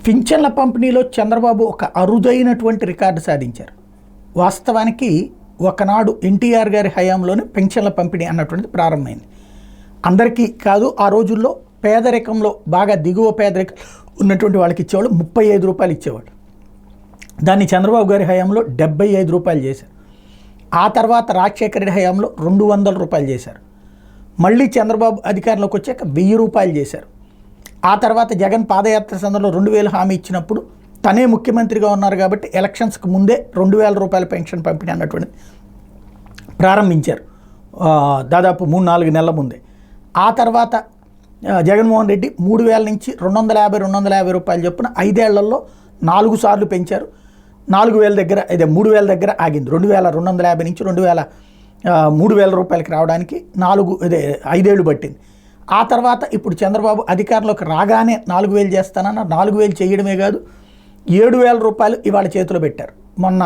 పింఛన్ల పంపిణీలో చంద్రబాబు ఒక అరుదైనటువంటి రికార్డు సాధించారు. వాస్తవానికి ఒకనాడు ఎన్టీఆర్ గారి హయాంలోనే పింఛన్ల పంపిణీ అన్నటువంటిది ప్రారంభమైంది. అందరికీ కాదు, ఆ రోజుల్లో పేదరికంలో బాగా దిగువ పేదరికం ఉన్నటువంటి వాళ్ళకి ఇచ్చేవాళ్ళు 35 రూపాయలు ఇచ్చేవాళ్ళు. దాన్ని చంద్రబాబు గారి హయాంలో 75 రూపాయలు చేశారు. ఆ తర్వాత రాజశేఖర రెడ్డి హయాంలో 200 రూపాయలు చేశారు. మళ్ళీ చంద్రబాబు అధికారంలోకి వచ్చాక 1000 రూపాయలు చేశారు. ఆ తర్వాత జగన్ పాదయాత్ర సందర్భంలో 2000 హామీ ఇచ్చినప్పుడు తనే ముఖ్యమంత్రిగా ఉన్నారు కాబట్టి ఎలక్షన్స్కి ముందే 2000 రూపాయల పెన్షన్ పంపిణీ అన్నటువంటిది ప్రారంభించారు, దాదాపు 3-4 నెలల ముందే. ఆ తర్వాత జగన్మోహన్ రెడ్డి 3000 నుంచి 250 రూపాయలు చొప్పున 5 ఏళ్లలో 4 సార్లు పెంచారు. 4000 దగ్గర, ఇదే 3000 దగ్గర ఆగింది. 2250 నుంచి 3000 రూపాయలకి రావడానికి 5 ఏళ్ళు పట్టింది. ఆ తర్వాత ఇప్పుడు చంద్రబాబు అధికారంలోకి రాగానే 4000 చేస్తానన్న, 4000 చేయడమే కాదు 7000 రూపాయలు ఇవాళ చేతిలో పెట్టారు. మొన్న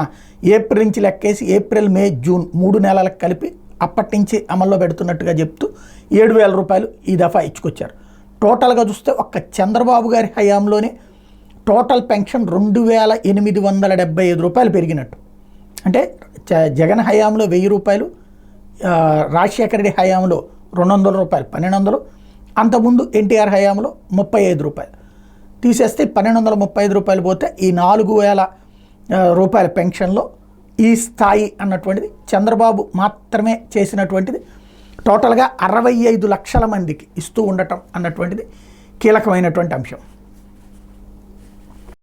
ఏప్రిల్ నుంచి లెక్కేసి ఏప్రిల్, మే, జూన్ 3 నెలలకు కలిపి అప్పటి నుంచి అమల్లో పెడుతున్నట్టుగా చెప్తూ 7000 రూపాయలు ఈ దఫా ఇచ్చుకొచ్చారు. టోటల్గా చూస్తే ఒక్క చంద్రబాబు గారి హయాంలోనే టోటల్ పెన్షన్ 2875 రూపాయలు పెరిగినట్టు. అంటే జగన్ హయాంలో 1000 రూపాయలు, రాజశేఖర రెడ్డి హయాంలో 200 రూపాయలు, 1200. అంతకుముందు ఎన్టీఆర్ హయాంలో 35 రూపాయలు తీసేస్తే 1235 రూపాయలు పోతే ఈ 4000 రూపాయల పెన్షన్లో ఈ స్థాయి అన్నటువంటిది చంద్రబాబు మాత్రమే చేసినటువంటిది. టోటల్గా 65 లక్షల మందికి ఇస్తూ ఉండటం అన్నటువంటిది కీలకమైనటువంటి అంశం.